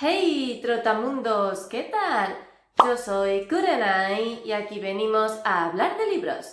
Hey, trotamundos, ¿qué tal? Yo soy Kurenai y aquí venimos a hablar de libros.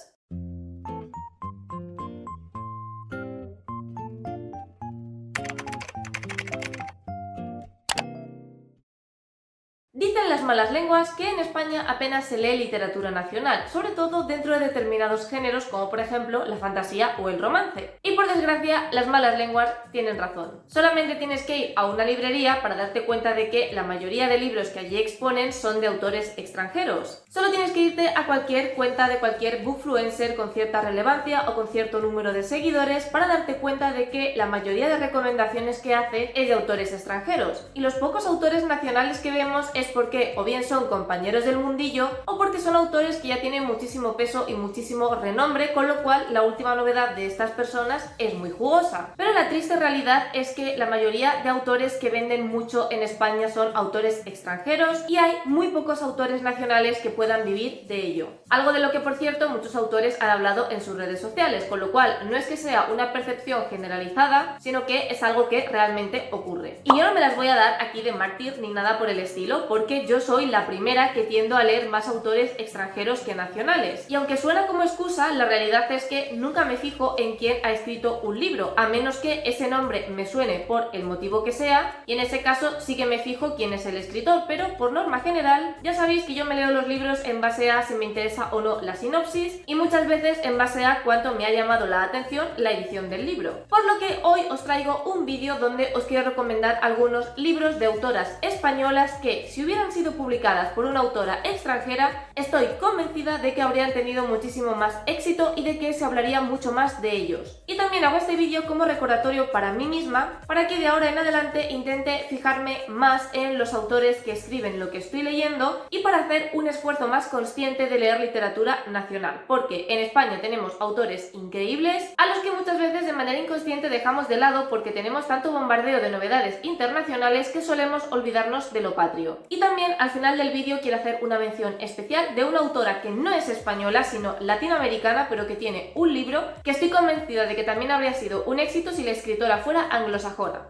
Dicen las malas lenguas que en España apenas se lee literatura nacional, sobre todo dentro de determinados géneros como por ejemplo la fantasía o el romance. Y por desgracia, las malas lenguas tienen razón. Solamente tienes que ir a una librería para darte cuenta de que la mayoría de libros que allí exponen son de autores extranjeros. Solo tienes que irte a cualquier cuenta de cualquier bookfluencer con cierta relevancia o con cierto número de seguidores para darte cuenta de que la mayoría de recomendaciones que hace es de autores extranjeros. Y los pocos autores nacionales que vemos es porque o bien son compañeros del mundillo o porque son autores que ya tienen muchísimo peso y muchísimo renombre, con lo cual la última novedad de estas personas es muy jugosa. Pero la triste realidad es que la mayoría de autores que venden mucho en España son autores extranjeros y hay muy pocos autores nacionales que puedan vivir de ello. Algo de lo que, por cierto, muchos autores han hablado en sus redes sociales, con lo cual no es que sea una percepción generalizada, sino que es algo que realmente ocurre. Y yo no me las voy a dar aquí de mártir ni nada por el estilo, porque yo soy la primera que tiendo a leer más autores extranjeros que nacionales. Y aunque suena como excusa, la realidad es que nunca me fijo en quién ha escrito un libro, a menos que ese nombre me suene por el motivo que sea, y en ese caso sí que me fijo quién es el escritor, pero por norma general, ya sabéis que yo me leo los libros en base a si me interesa o no la sinopsis, y muchas veces en base a cuánto me ha llamado la atención la edición del libro. Por lo que hoy os traigo un vídeo donde os quiero recomendar algunos libros de autoras españolas que, si hubieran sido publicadas por una autora extranjera, estoy convencida de que habrían tenido muchísimo más éxito y de que se hablaría mucho más de ellos. Y también hago este vídeo como recordatorio para mí misma, para que de ahora en adelante intente fijarme más en los autores que escriben lo que estoy leyendo y para hacer un esfuerzo más consciente de leer literatura nacional, porque en España tenemos autores increíbles a los que muchas veces de manera inconsciente dejamos de lado porque tenemos tanto bombardeo de novedades internacionales que solemos olvidarnos de lo patrio. Y también al final del vídeo quiero hacer una mención especial de una autora que no es española sino latinoamericana, pero que tiene un libro que estoy convencida de que también habría sido un éxito si la escritora fuera anglosajona.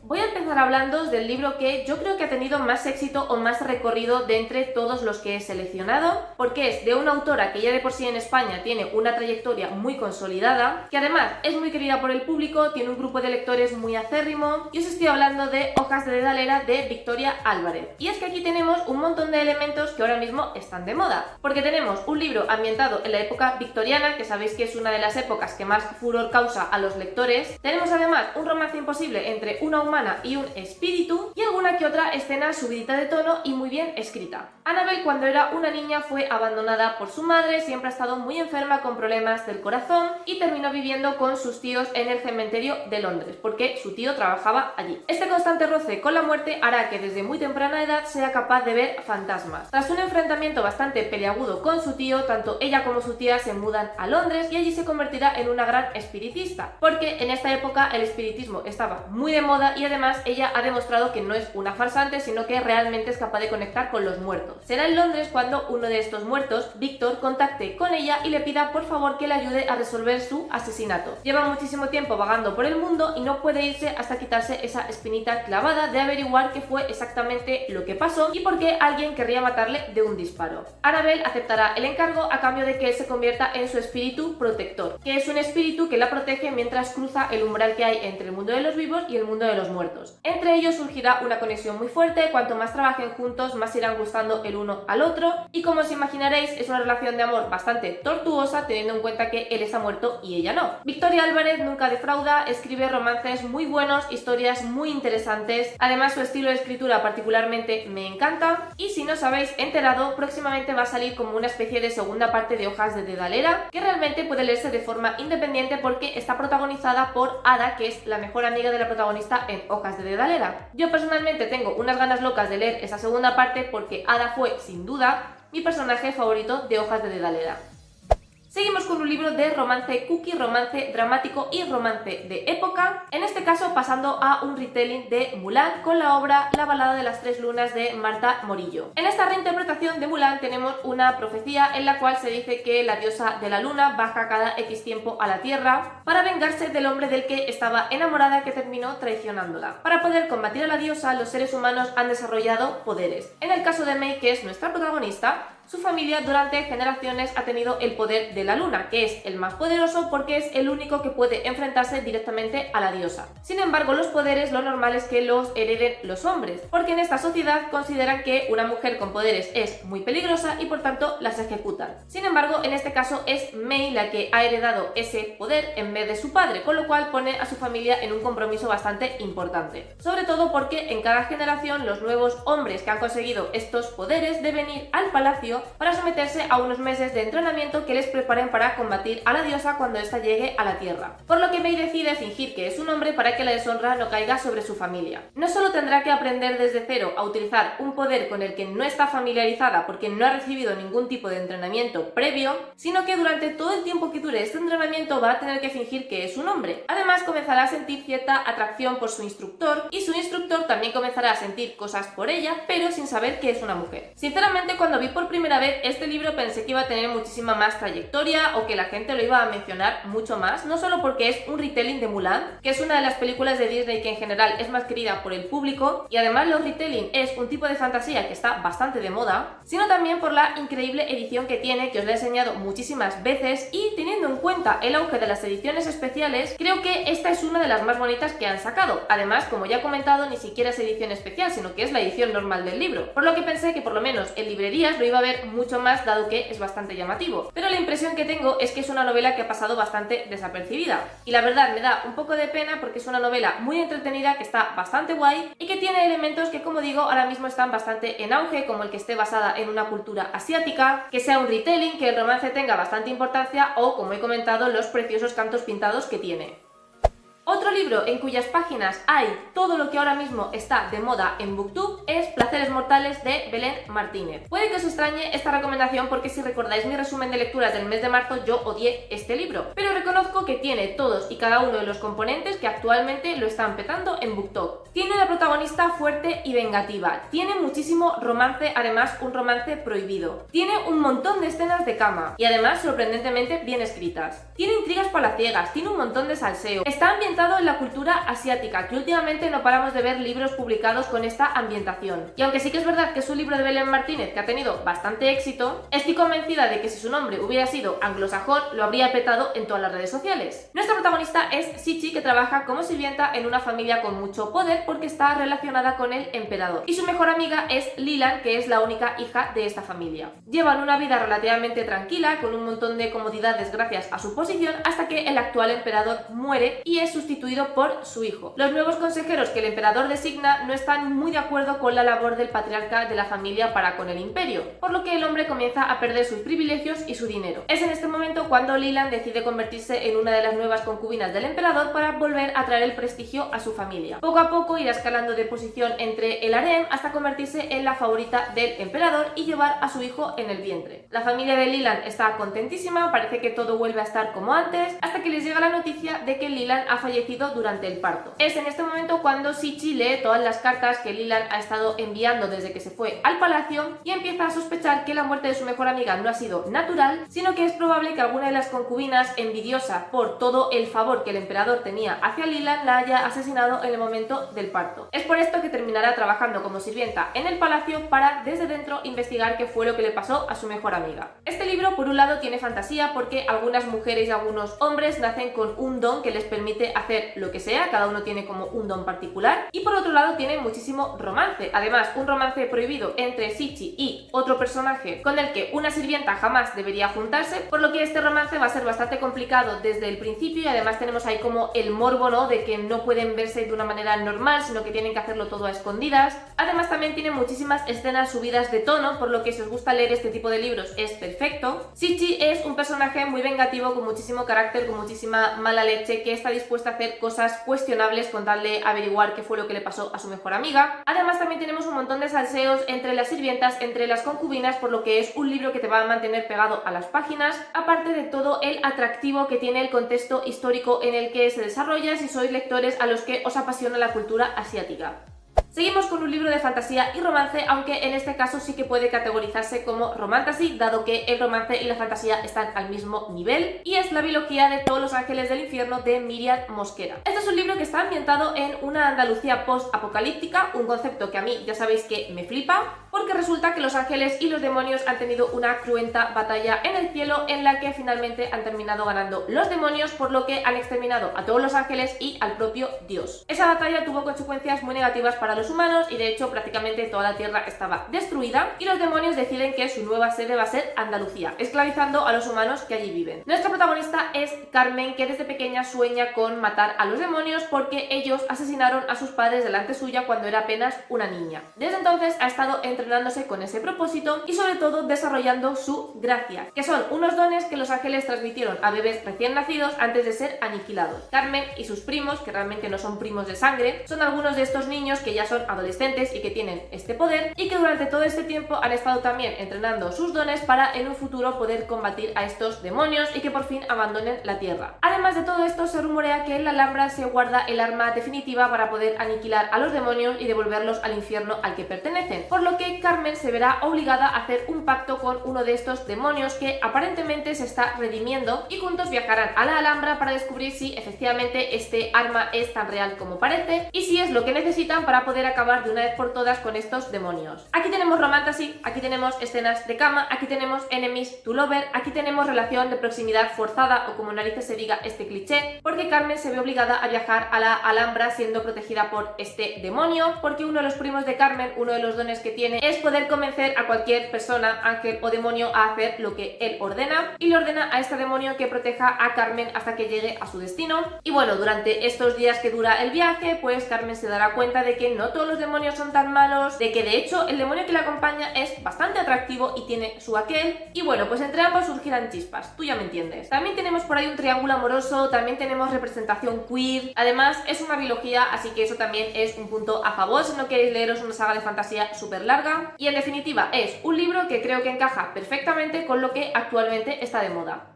Voy a empezar hablando del libro que yo creo que ha tenido más éxito o más recorrido de entre todos los que he seleccionado, porque es de una autora que ya de por sí en España tiene una trayectoria muy consolidada, que además es muy querida por el público, tiene un grupo de lectores muy acérrimo, y os estoy hablando de Hojas de Dedalera de Victoria Álvarez. Y es que aquí tenemos un montón de elementos que ahora mismo están de moda, porque tenemos un libro ambientado en la época victoriana, que sabéis que es una de las épocas que más furor causa a los lectores. Tenemos además un romance imposible entre una humana y un espíritu, y alguna que otra escena subidita de tono y muy bien escrita. Annabel, cuando era una niña, fue abandonada por su madre, siempre ha estado muy enferma con problemas del corazón y terminó viviendo con sus tíos en el cementerio de Londres, porque su tío trabajaba allí. Este constante roce con la muerte hará que desde muy temprana edad sea capaz de ver fantasmas. Tras un enfrentamiento bastante peliagudo con su tío, tanto ella como su tía se mudan a Londres y allí se convertirá en una gran espiritista, porque en esta época el espiritismo estaba muy de moda y además ella ha demostrado que no es una farsante, sino que realmente es capaz de conectar con los muertos. Será en Londres cuando uno de estos muertos, Víctor, contacte con ella y le pida por favor que le ayude a resolver su asesinato. Lleva muchísimo tiempo vagando por el mundo y no puede irse hasta quitarse esa espinita clavada de averiguar qué fue exactamente lo que pasó y por qué alguien querría matarle de un disparo. Annabel aceptará el encargo a cambio de que él se convierta en su espíritu protector, que es un espíritu que la protege mientras cruza el umbral que hay entre el mundo de los vivos y el mundo de los muertos. Entre ellos surgirá una conexión muy fuerte, cuanto más trabajen juntos más irán gustando el uno al otro, y como os imaginaréis es una relación de amor bastante tortuosa teniendo en cuenta que él está muerto y ella no. Victoria Álvarez nunca defrauda, escribe romances muy buenos, historias muy interesantes, además su estilo de escritura particularmente me encanta, y si no os habéis enterado, próximamente va a salir como una especie de segunda parte de Hojas de Dedalera, que realmente puede leerse de forma independiente porque está protagonizada por Ada, que es la mejor amiga de la protagonista en Hojas de Dedalera. Yo personalmente tengo unas ganas locas de leer esa segunda parte porque Ada fue, sin duda, mi personaje favorito de Hojas de Dedalera. Seguimos con un libro de romance cookie, romance dramático y romance de época, en este caso pasando a un retelling de Mulan con la obra La balada de las tres lunas de Marta Morillo. En esta reinterpretación de Mulan tenemos una profecía en la cual se dice que la diosa de la luna baja cada X tiempo a la tierra para vengarse del hombre del que estaba enamorada que terminó traicionándola. Para poder combatir a la diosa, los seres humanos han desarrollado poderes. En el caso de Mei, que es nuestra protagonista, su familia durante generaciones ha tenido el poder de la luna, que es el más poderoso porque es el único que puede enfrentarse directamente a la diosa. Sin embargo, los poderes lo normal es que los hereden los hombres, porque en esta sociedad consideran que una mujer con poderes es muy peligrosa y por tanto las ejecutan. Sin embargo, en este caso es Mei la que ha heredado ese poder en vez de su padre, con lo cual pone a su familia en un compromiso bastante importante. Sobre todo porque en cada generación los nuevos hombres que han conseguido estos poderes deben ir al palacio para someterse a unos meses de entrenamiento que les preparen para combatir a la diosa cuando ésta llegue a la tierra. Por lo que Mei decide fingir que es un hombre para que la deshonra no caiga sobre su familia. No solo tendrá que aprender desde cero a utilizar un poder con el que no está familiarizada porque no ha recibido ningún tipo de entrenamiento previo, sino que durante todo el tiempo que dure este entrenamiento va a tener que fingir que es un hombre. Además, comenzará a sentir cierta atracción por su instructor y su instructor también comenzará a sentir cosas por ella, pero sin saber que es una mujer. Sinceramente, cuando vi por primera vez este libro pensé que iba a tener muchísima más trayectoria o que la gente lo iba a mencionar mucho más, no solo porque es un retelling de Mulan, que es una de las películas de Disney que en general es más querida por el público, y además los retelling es un tipo de fantasía que está bastante de moda, sino también por la increíble edición que tiene, que os la he enseñado muchísimas veces, y teniendo en cuenta el auge de las ediciones especiales, creo que esta es una de las más bonitas que han sacado. Además, como ya he comentado, ni siquiera es edición especial, sino que es la edición normal del libro, por lo que pensé que por lo menos en librerías lo iba a ver mucho más, dado que es bastante llamativo. Pero la impresión que tengo es que es una novela que ha pasado bastante desapercibida, y la verdad me da un poco de pena porque es una novela muy entretenida, que está bastante guay y que tiene elementos que, como digo, ahora mismo están bastante en auge, como el que esté basada en una cultura asiática, que sea un retelling, que el romance tenga bastante importancia o, como he comentado, los preciosos cantos pintados que tiene. Otro libro en cuyas páginas hay todo lo que ahora mismo está de moda en Booktube es Placeres mortales de Belén Martínez. Puede que os extrañe esta recomendación porque si recordáis mi resumen de lecturas del mes de marzo yo odié este libro, pero reconozco que tiene todos y cada uno de los componentes que actualmente lo están petando en BookTok. Tiene una protagonista fuerte y vengativa, tiene muchísimo romance, además un romance prohibido, tiene un montón de escenas de cama y además sorprendentemente bien escritas, tiene intrigas palaciegas, tiene un montón de salseo, está ambientado en la cultura asiática, que últimamente no paramos de ver libros publicados con esta ambientación. Y aunque sí que es verdad que es un libro de Belén Martínez que ha tenido bastante éxito, estoy convencida de que si su nombre hubiera sido anglosajón lo habría petado en todas las redes sociales. Nuestra protagonista es Sichi, que trabaja como sirvienta en una familia con mucho poder porque está relacionada con el emperador, y su mejor amiga es Lilan, que es la única hija de esta familia. Llevan una vida relativamente tranquila, con un montón de comodidades gracias a su posición, hasta que el actual emperador muere y es sustituido por su hijo. Los nuevos consejeros que el emperador designa no están muy de acuerdo con la labor del patriarca de la familia para con el imperio, por lo que el hombre comienza a perder sus privilegios y su dinero. Es en este momento cuando Lilan decide convertirse en una de las nuevas concubinas del emperador para volver a traer el prestigio a su familia. Poco a poco irá escalando de posición entre el harem hasta convertirse en la favorita del emperador y llevar a su hijo en el vientre. La familia de Lilan está contentísima, parece que todo vuelve a estar como antes, hasta que les llega la noticia de que Lilan ha fallecido durante el parto. Es en este momento cuando Sichi lee todas las cartas que Lilan ha estado enviando desde que se fue al palacio y empieza a sospechar que la muerte de su mejor amiga no ha sido natural, sino que es probable que alguna de las concubinas, envidiosa por todo el favor que el emperador tenía hacia Lilan, la haya asesinado en el momento del parto. Es por esto que terminará trabajando como sirvienta en el palacio para desde dentro investigar qué fue lo que le pasó a su mejor amiga. Este libro, por un lado, tiene fantasía porque algunas mujeres y algunos hombres nacen con un don que les permite hacer lo que sea, cada uno tiene como un don particular, y por otro lado tiene muchísimo romance, además un romance prohibido entre Sichi y otro personaje con el que una sirvienta jamás debería juntarse, por lo que este romance va a ser bastante complicado desde el principio y además tenemos ahí como el morbo, ¿no?, de que no pueden verse de una manera normal, sino que tienen que hacerlo todo a escondidas. Además también tiene muchísimas escenas subidas de tono, por lo que si os gusta leer este tipo de libros es perfecto. Sichi es un personaje muy vengativo, con muchísimo carácter, con muchísima mala leche, que está dispuesta a hacer cosas cuestionables con tal de averiguar qué fue lo que le pasó a su mejor amiga. Además también tenemos un montón de salseos entre las sirvientas, entre las concubinas, por lo que es un libro que te va a mantener pegado a las páginas, aparte de todo el atractivo que tiene el contexto histórico en el que se desarrolla si sois lectores a los que os apasiona la cultura asiática. Seguimos con un libro de fantasía y romance, aunque en este caso sí que puede categorizarse como romantasy, dado que el romance y la fantasía están al mismo nivel, y es La biología de todos los ángeles del infierno de Miriam Mosquera. Este es un libro que está ambientado en una Andalucía post-apocalíptica, un concepto que a mí ya sabéis que me flipa, porque resulta que los ángeles y los demonios han tenido una cruenta batalla en el cielo en la que finalmente han terminado ganando los demonios, por lo que han exterminado a todos los ángeles y al propio Dios. Esa batalla tuvo consecuencias muy negativas para los humanos y de hecho prácticamente toda la tierra estaba destruida, y los demonios deciden que su nueva sede va a ser Andalucía, esclavizando a los humanos que allí viven. Nuestra protagonista es Carmen, que desde pequeña sueña con matar a los demonios porque ellos asesinaron a sus padres delante suya cuando era apenas una niña. Desde entonces ha estado entrenándose con ese propósito y sobre todo desarrollando su gracia, que son unos dones que los ángeles transmitieron a bebés recién nacidos antes de ser aniquilados. Carmen y sus primos, que realmente no son primos de sangre, son algunos de estos niños que ya son adolescentes y que tienen este poder, y que durante todo este tiempo han estado también entrenando sus dones para en un futuro poder combatir a estos demonios y que por fin abandonen la tierra. Además de todo esto, se rumorea que en la Alhambra se guarda el arma definitiva para poder aniquilar a los demonios y devolverlos al infierno al que pertenecen, por lo que Carmen se verá obligada a hacer un pacto con uno de estos demonios que aparentemente se está redimiendo, y juntos viajarán a la Alhambra para descubrir si efectivamente este arma es tan real como parece y si es lo que necesitan para poder acabar de una vez por todas con estos demonios. Aquí tenemos romantasy, aquí tenemos escenas de cama, aquí tenemos enemies to lover, aquí tenemos relación de proximidad forzada, o como narices se diga este cliché, porque Carmen se ve obligada a viajar a la Alhambra siendo protegida por este demonio, porque uno de los primos de Carmen, uno de los dones que tiene es poder convencer a cualquier persona, ángel o demonio a hacer lo que él ordena, y le ordena a este demonio que proteja a Carmen hasta que llegue a su destino. Y bueno, durante estos días que dura el viaje, pues Carmen se dará cuenta de que no todos los demonios son tan malos, de que de hecho el demonio que la acompaña es bastante atractivo y tiene su aquel, y bueno, pues entre ambos surgirán chispas, tú ya me entiendes. También tenemos por ahí un triángulo amoroso, también tenemos representación queer, además es una biología, así que eso también es un punto a favor si no queréis leeros una saga de fantasía súper larga, y en definitiva es un libro que creo que encaja perfectamente con lo que actualmente está de moda.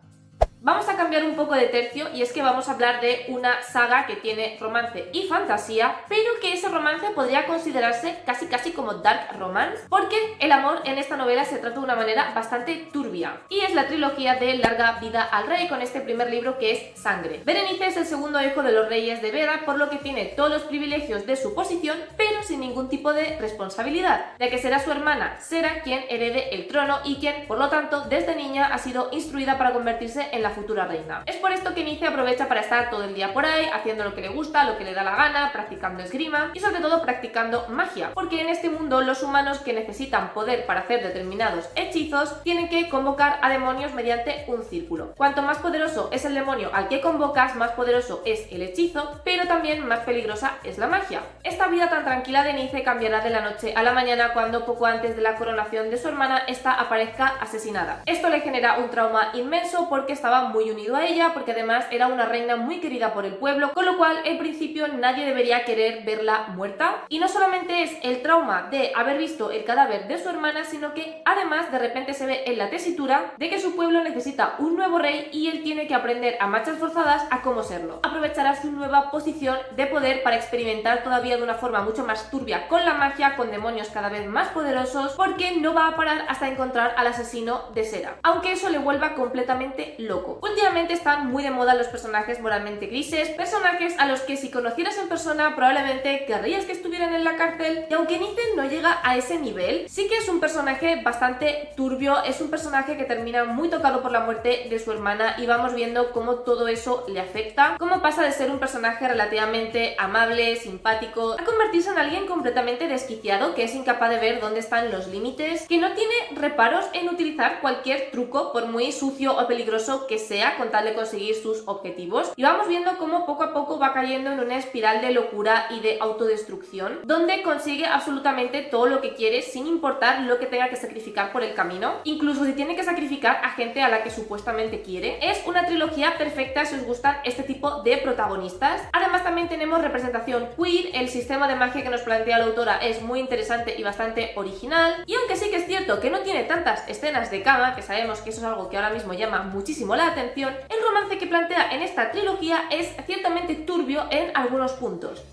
Vamos a cambiar un poco de tercio, y es que vamos a hablar de una saga que tiene romance y fantasía, pero que ese romance podría considerarse casi como dark romance, porque el amor en esta novela se trata de una manera bastante turbia, y es la trilogía de Larga vida al rey, con este primer libro que es Sangre. Berenice es el segundo hijo de los reyes de Beda, por lo que tiene todos los privilegios de su posición, pero sin ningún tipo de responsabilidad, ya que será su hermana Sera quien herede el trono y quien, por lo tanto, desde niña ha sido instruida para convertirse en la futura reina. Es por esto que Nice aprovecha para estar todo el día por ahí, haciendo lo que le gusta, lo que le da la gana, practicando esgrima y sobre todo practicando magia, porque en este mundo los humanos que necesitan poder para hacer determinados hechizos tienen que convocar a demonios mediante un círculo. Cuanto más poderoso es el demonio al que convocas, más poderoso es el hechizo, pero también más peligrosa es la magia. Esta vida tan tranquila de Nice cambiará de la noche a la mañana cuando poco antes de la coronación de su hermana esta aparezca asesinada. Esto le genera un trauma inmenso porque estaba muy unido a ella, porque además era una reina muy querida por el pueblo, con lo cual en principio nadie debería querer verla muerta. Y no solamente es el trauma de haber visto el cadáver de su hermana, sino que además de repente se ve en la tesitura de que su pueblo necesita un nuevo rey y él tiene que aprender a marchas forzadas a cómo serlo. Aprovechará su nueva posición de poder para experimentar todavía de una forma mucho más turbia con la magia, con demonios cada vez más poderosos, porque no va a parar hasta encontrar al asesino de Sera, aunque eso le vuelva completamente loco. Últimamente están muy de moda los personajes moralmente grises, personajes a los que si conocieras en persona probablemente querrías que estuvieran en la cárcel, y aunque Nice no llega a ese nivel, sí que es un personaje bastante turbio, es un personaje que termina muy tocado por la muerte de su hermana y vamos viendo cómo todo eso le afecta, cómo pasa de ser un personaje relativamente amable, simpático, a convertirse en alguien completamente desquiciado, que es incapaz de ver dónde están los límites, que no tiene reparos en utilizar cualquier truco por muy sucio o peligroso que que sea con tal de conseguir sus objetivos, y vamos viendo cómo poco a poco va cayendo en una espiral de locura y de autodestrucción, donde consigue absolutamente todo lo que quiere sin importar lo que tenga que sacrificar por el camino, incluso si tiene que sacrificar a gente a la que supuestamente quiere. Es una trilogía perfecta si os gustan este tipo de protagonistas. Además también tenemos representación queer, el sistema de magia que nos plantea la autora es muy interesante y bastante original, y aunque sí que es cierto que no tiene tantas escenas de cama, que sabemos que eso es algo que ahora mismo llama muchísimo la atención, el romance que plantea en esta trilogía es ciertamente turbio en algunos puntos.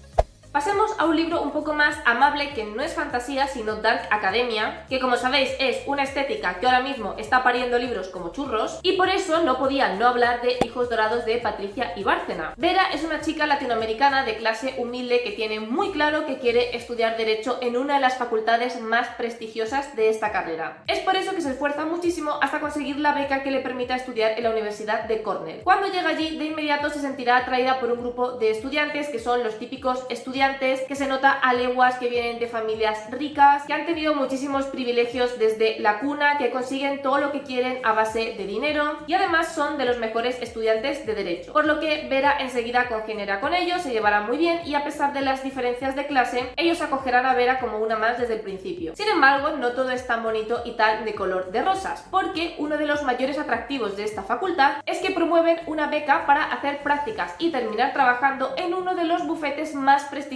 Pasemos a un libro un poco más amable, que no es fantasía sino Dark Academia, que como sabéis es una estética que ahora mismo está pariendo libros como churros, y por eso no podía no hablar de Hijos Dorados de Patricia y Bárcena. Vera es una chica latinoamericana de clase humilde que tiene muy claro que quiere estudiar Derecho en una de las facultades más prestigiosas de esta carrera. Es por eso que se esfuerza muchísimo hasta conseguir la beca que le permita estudiar en la Universidad de Cornell. Cuando llega allí, de inmediato se sentirá atraída por un grupo de estudiantes que son los típicos estudiantes que se nota a leguas que vienen de familias ricas, que han tenido muchísimos privilegios desde la cuna, que consiguen todo lo que quieren a base de dinero y además son de los mejores estudiantes de Derecho. Por lo que Vera enseguida congeniará con ellos, se llevará muy bien y a pesar de las diferencias de clase, ellos acogerán a Vera como una más desde el principio. Sin embargo, no todo es tan bonito y tal de color de rosas, porque uno de los mayores atractivos de esta facultad es que promueven una beca para hacer prácticas y terminar trabajando en uno de los bufetes más prestigiosos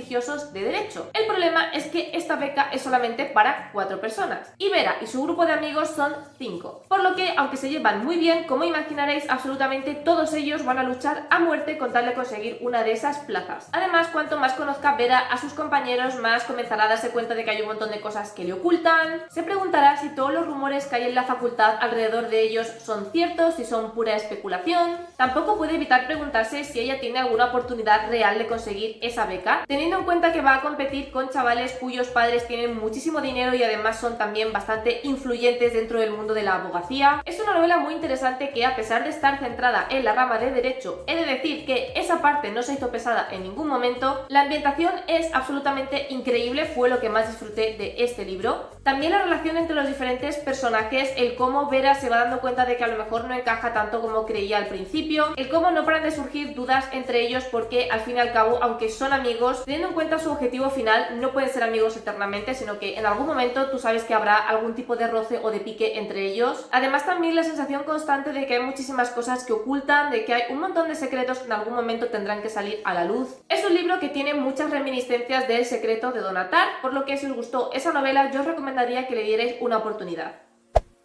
de Derecho. El problema es que esta beca es solamente para 4 personas y Vera y su grupo de amigos son 5, por lo que aunque se llevan muy bien, como imaginaréis, absolutamente todos ellos van a luchar a muerte con tal de conseguir una de esas plazas. Además, cuanto más conozca Vera a sus compañeros, más comenzará a darse cuenta de que hay un montón de cosas que le ocultan, se preguntará si todos los rumores que hay en la facultad alrededor de ellos son ciertos, si son pura especulación. Tampoco puede evitar preguntarse si ella tiene alguna oportunidad real de conseguir esa beca, teniendo en cuenta que va a competir con chavales cuyos padres tienen muchísimo dinero y además son también bastante influyentes dentro del mundo de la abogacía. Es una novela muy interesante que, a pesar de estar centrada en la rama de Derecho, he de decir que esa parte no se hizo pesada en ningún momento. La ambientación es absolutamente increíble, fue lo que más disfruté de este libro. También la relación entre los diferentes personajes, el cómo Vera se va dando cuenta de que a lo mejor no encaja tanto como creía al principio, el cómo no paran de surgir dudas entre ellos porque al fin y al cabo, aunque son amigos, teniendo en cuenta su objetivo final, no pueden ser amigos eternamente, sino que en algún momento tú sabes que habrá algún tipo de roce o de pique entre ellos. Además también la sensación constante de que hay muchísimas cosas que ocultan, de que hay un montón de secretos que en algún momento tendrán que salir a la luz. Es un libro que tiene muchas reminiscencias del Secreto de Donatar, por lo que si os gustó esa novela yo os recomendaría que le dierais una oportunidad.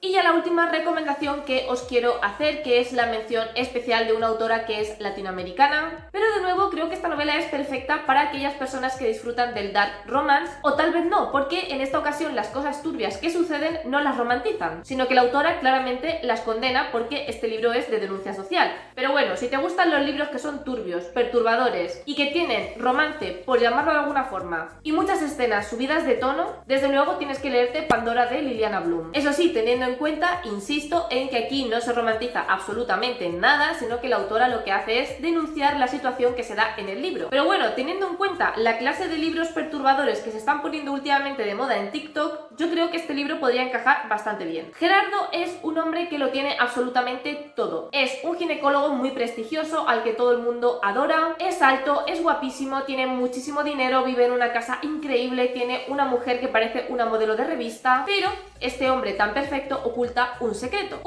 Y ya la última recomendación que os quiero hacer, que es la mención especial de una autora que es latinoamericana, pero de nuevo creo que esta novela es perfecta para aquellas personas que disfrutan del dark romance, o tal vez no, porque en esta ocasión las cosas turbias que suceden no las romantizan, sino que la autora claramente las condena porque este libro es de denuncia social. Pero bueno, si te gustan los libros que son turbios, perturbadores y que tienen romance, por llamarlo de alguna forma, y muchas escenas subidas de tono, desde luego tienes que leerte Pandora de Liliana Bloom. Eso sí, teniendo en cuenta, insisto, en que aquí no se romantiza absolutamente nada, sino que la autora lo que hace es denunciar la situación que se da en el libro. Pero bueno, teniendo en cuenta la clase de libros perturbadores que se están poniendo últimamente de moda en TikTok, yo creo que este libro podría encajar bastante bien. Gerardo es un hombre que lo tiene absolutamente todo. Es un ginecólogo muy prestigioso al que todo el mundo adora, es alto, es guapísimo, tiene muchísimo dinero, vive en una casa increíble, tiene una mujer que parece una modelo de revista, pero este hombre tan perfecto oculta un secreto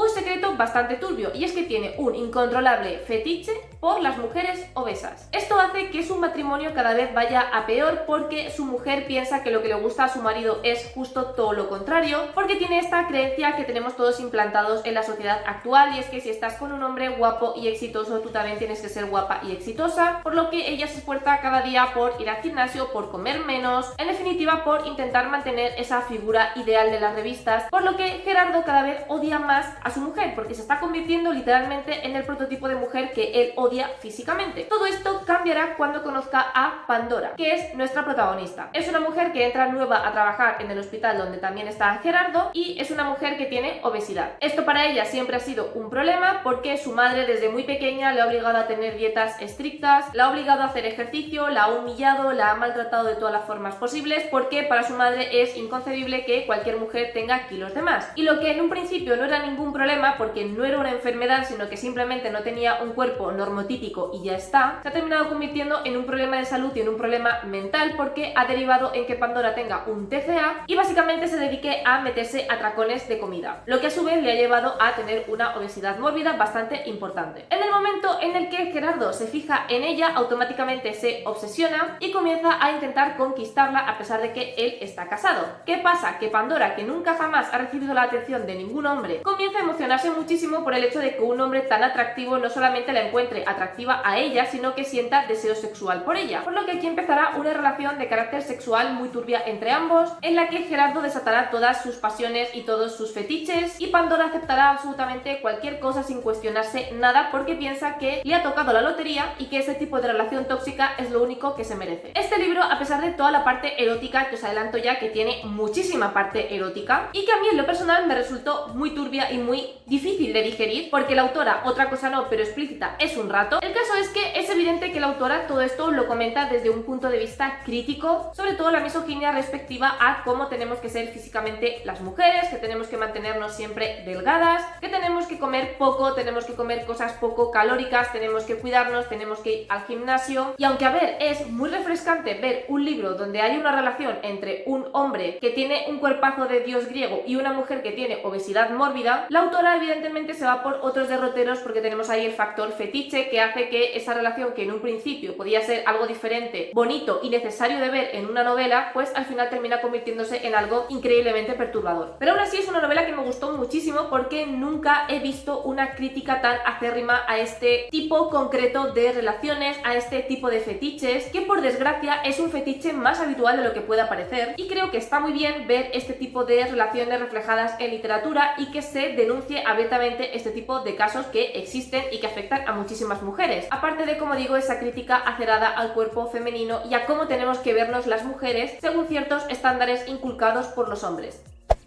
bastante turbio, y es que tiene un incontrolable fetiche por las mujeres obesas. Esto hace que su matrimonio cada vez vaya a peor porque su mujer piensa que lo que le gusta a su marido es justo todo lo contrario, porque tiene esta creencia que tenemos todos implantados en la sociedad actual, y es que si estás con un hombre guapo y exitoso, tú también tienes que ser guapa y exitosa, por lo que ella se esfuerza cada día por ir al gimnasio, por comer menos, en definitiva por intentar mantener esa figura ideal de las revistas, por lo que Gerardo cada vez odia más a su mujer, porque se está convirtiendo literalmente en el prototipo de mujer que él odia odia físicamente. Todo esto cambiará cuando conozca a Pandora, que es nuestra protagonista. Es una mujer que entra nueva a trabajar en el hospital donde también está Gerardo y es una mujer que tiene obesidad. Esto para ella siempre ha sido un problema porque su madre desde muy pequeña le ha obligado a tener dietas estrictas, la ha obligado a hacer ejercicio, la ha humillado, la ha maltratado de todas las formas posibles porque para su madre es inconcebible que cualquier mujer tenga kilos de más. Y lo que en un principio no era ningún problema porque no era una enfermedad sino que simplemente no tenía un cuerpo normotípico y ya está, se ha terminado convirtiendo en un problema de salud y en un problema mental porque ha derivado en que Pandora tenga un TCA y básicamente se dedique a meterse atracones de comida, lo que a su vez le ha llevado a tener una obesidad mórbida bastante importante. En el momento en el que Gerardo se fija en ella, automáticamente se obsesiona y comienza a intentar conquistarla a pesar de que él está casado. ¿Qué pasa? Que Pandora, que nunca jamás ha recibido la atención de ningún hombre, comienza a emocionarse muchísimo por el hecho de que un hombre tan atractivo no solamente la encuentre atractiva a ella, sino que sienta deseo sexual por ella. Por lo que aquí empezará una relación de carácter sexual muy turbia entre ambos, en la que Gerardo desatará todas sus pasiones y todos sus fetiches y Pandora aceptará absolutamente cualquier cosa sin cuestionarse nada porque piensa que le ha tocado la lotería y que ese tipo de relación tóxica es lo único que se merece. Este libro, a pesar de toda la parte erótica, que os adelanto ya que tiene muchísima parte erótica y que a mí en lo personal me resultó muy turbia y muy difícil de digerir porque la autora, otra cosa no, pero explícita, es un rato. El caso es que es evidente que la autora todo esto lo comenta desde un punto de vista crítico, sobre todo la misoginia respectiva a cómo tenemos que ser físicamente las mujeres, que tenemos que mantenernos siempre delgadas, que tenemos que comer poco, tenemos que comer cosas poco calóricas, tenemos que cuidarnos, tenemos que ir al gimnasio. Y aunque a ver, es muy refrescante ver un libro donde hay una relación entre un hombre que tiene un cuerpazo de dios griego y una mujer que tiene obesidad mórbida, la autora evidentemente se va por otros derroteros porque tenemos ahí el factor fetiche que hace que esa relación que en un principio podía ser algo diferente, bonito y necesario de ver en una novela, pues al final termina convirtiéndose en algo increíblemente perturbador. Pero aún así es una novela que me gustó muchísimo porque nunca he visto una crítica tan acérrima a este tipo concreto de relaciones, a este tipo de fetiches, que por desgracia es un fetiche más habitual de lo que pueda parecer, y creo que está muy bien ver este tipo de relaciones reflejadas en literatura y que se denuncie abiertamente este tipo de casos que existen y que afectan a muchísimas mujeres. Aparte de, como digo, esa crítica acerada al cuerpo femenino y a cómo tenemos que vernos las mujeres según ciertos estándares inculcados por los hombres.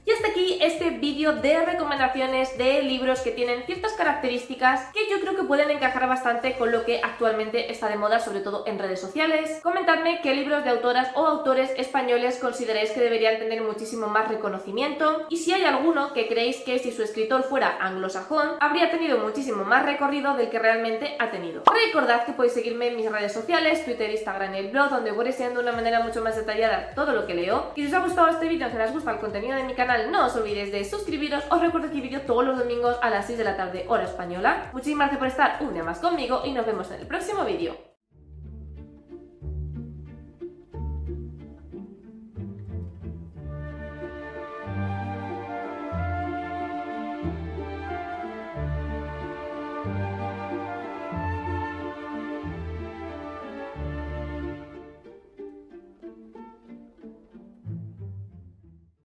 Y hasta aquí este vídeo de recomendaciones de libros que tienen ciertas características que yo creo que pueden encajar bastante con lo que actualmente está de moda, sobre todo en redes sociales. Comentadme qué libros de autoras o autores españoles consideráis que deberían tener muchísimo más reconocimiento y si hay alguno que creéis que si su escritor fuera anglosajón habría tenido muchísimo más recorrido del que realmente ha tenido. Recordad que podéis seguirme en mis redes sociales, Twitter, Instagram y el blog, donde voy enseñando de una manera mucho más detallada todo lo que leo. Y si os ha gustado este vídeo, si os gusta el contenido de mi canal, no os olvidéis de suscribiros. Os recuerdo que hay vídeo todos los domingos a las 6 de la tarde hora española. Muchísimas gracias por estar un día más conmigo y nos vemos en el próximo vídeo.